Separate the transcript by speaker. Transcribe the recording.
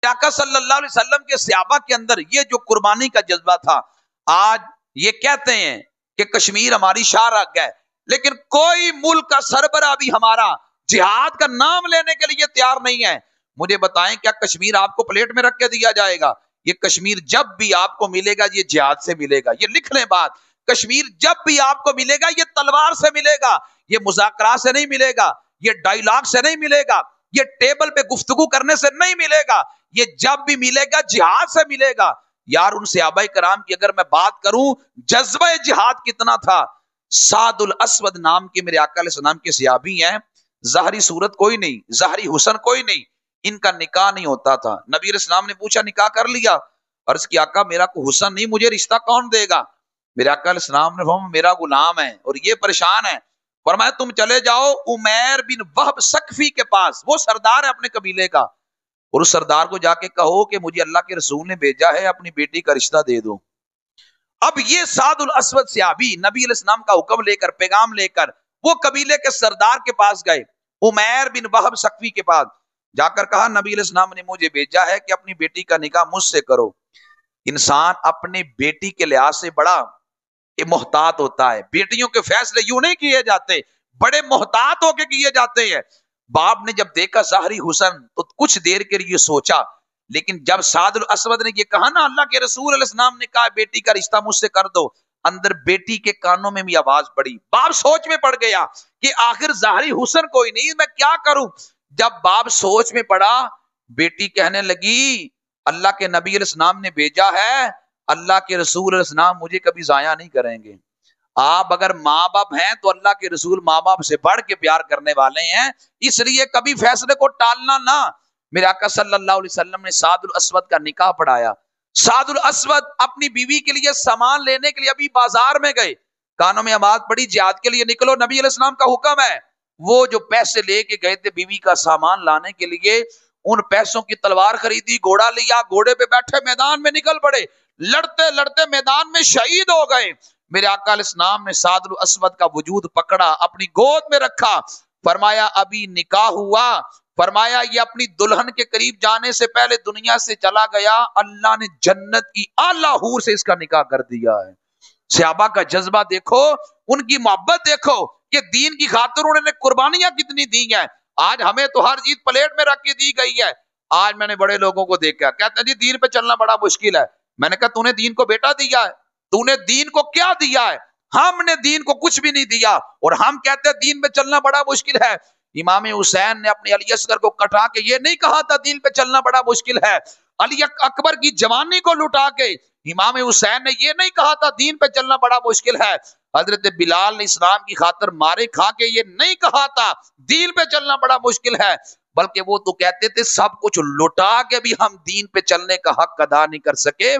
Speaker 1: आका सल्लल्लाहु अलैहि वसल्लम के सहाबा के अंदर ये जो कुर्बानी का जज्बा था, आज ये कहते हैं कि कश्मीर हमारी शाहराग है, लेकिन कोई मुल्क का सरबरा भी हमारा जिहाद का नाम लेने के लिए तैयार नहीं है। मुझे बताएं, क्या कश्मीर आपको प्लेट में रख के दिया जाएगा? ये कश्मीर जब भी आपको मिलेगा ये जिहाद से मिलेगा। ये लिख लें बात, कश्मीर जब भी आपको मिलेगा ये तलवार से मिलेगा, ये मुज़ाकरा से नहीं मिलेगा, ये डायलॉग से नहीं मिलेगा, ये टेबल पे गुफ्तगू करने से नहीं मिलेगा, ये जब भी मिलेगा जिहाद से मिलेगा। यार उन सहाबाए कराम की अगर मैं बात करूं, जज्बा जिहाद कितना था। सादुल असवद नाम के मेरे आका अलैहिस्सलाम के सहाबी हैं, ज़ाहरी सूरत कोई नहीं, ज़ाहरी हुस्न कोई नहीं, इनका निकाह नहीं होता था। नबी अलैहिस्सलाम ने पूछा निकाह कर लिया, अर्ज़ किया आका मेरा को हुस्न नहीं, मुझे रिश्ता कौन देगा? मेरे आका अलैहिस्सलाम ने फरमाया मेरा गुलाम है और ये परेशान है। फरमाया तुम चले जाओ उमैर बिन वहब सकफी के पास, वो सरदार है अपने कबीले का, और उस सरदार को जाके कहो कि मुझे अल्लाह के रसूल ने भेजा है, अपनी बेटी का रिश्ता दे दो। अब ये सादुल असवद सहाबी नबी अलैहिस्सलाम का हुक्म लेकर, पैगाम लेकर वो कबीले के सरदार के पास गए, उमैर बिन वहब सकफी के पास जाकर कहा नबी अलैहिस्सलाम ने मुझे भेजा है कि अपनी बेटी का निकाह मुझसे करो। इंसान अपनी बेटी के लिहाज से बड़ा मोहतात होता है, बेटियों के फैसले यूं नहीं किए जाते, बड़े मोहतात होके किए जाते हैं। बाप ने जब देखा ज़ाहरी हुस्न तो कुछ देर के लिए सोचा, लेकिन जब सादुल असवद ने ये कहा ना अल्लाह के रसूल अलैहिस्सलाम ने कहा बेटी का रिश्ता मुझसे कर दो, अंदर बेटी के कानों में भी आवाज पड़ी। बाप सोच में पड़ गया कि आखिर ज़ाहरी हुस्न कोई नहीं, मैं क्या करूं। जब बाप सोच में पड़ा, बेटी कहने लगी अल्लाह के नबी अलैहिस्सलाम ने भेजा है, अल्लाह के रसूल अलैहिस्सलाम मुझे कभी जाया नहीं करेंगे। आप अगर माँ बाप हैं तो अल्लाह के रसूल माँ बाप से बढ़ के प्यार करने वाले हैं, इसलिए कभी फैसले को टालना ना। मेरे आका सल्लल्लाहु अलैहि वसल्लम ने सादुल असवद का निकाह पढ़ाया। सादुल असवद अपनी बीवी के लिए सामान लेने के लिए अभी बाजार में गए, कानों में आवाज पड़ी जिहाद के लिए निकलो, नबी अलैहिस्सलाम का हुक्म है। वो जो पैसे लेके गए थे बीवी का सामान लाने के लिए, उन पैसों की तलवार खरीदी, घोड़ा लिया, घोड़े पे बैठे मैदान में निकल पड़े, लड़ते लड़ते मैदान में शहीद हो गए। मेरे आका अलैहिस्सलाम ने सादुल असवद का वजूद पकड़ा, अपनी गोद में रखा, फरमाया अभी निकाह हुआ, फरमाया ये अपनी दुल्हन के करीब जाने से पहले दुनिया से चला गया, अल्लाह ने जन्नत की आला हूर से इसका निकाह कर दिया है। सहाबा का जज्बा देखो, उनकी मोहब्बत देखो कि दीन की खातिर उन्होंने कुर्बानियां कितनी दी हैं। आज हमें तो हर चीज प्लेट में रख के दी गई है। आज मैंने बड़े लोगों को देखा, कहते हैं जी दीन पे चलना बड़ा मुश्किल है। मैंने कहा तूने दीन को बेटा दिया है, तूने दीन को क्या दिया है? हमने दीन को कुछ भी नहीं दिया, और हम कहते हैं दीन पे चलना बड़ा मुश्किल है। इमाम हुसैन ने अपने अली असगर को कटा के ये नहीं कहा था दीन पे चलना बड़ा मुश्किल है। अली अकबर की जवानी को लुटा के इमाम हुसैन ने ये नहीं कहा था दीन पे चलना बड़ा मुश्किल है। हजरत बिलाल ने इस्लाम की खातिर मारे खा के ये नहीं कहा था दीन पे चलना बड़ा मुश्किल है, बल्कि वो तो कहते थे सब कुछ लुटा के भी हम दीन पे चलने का हक अदा नहीं कर सके।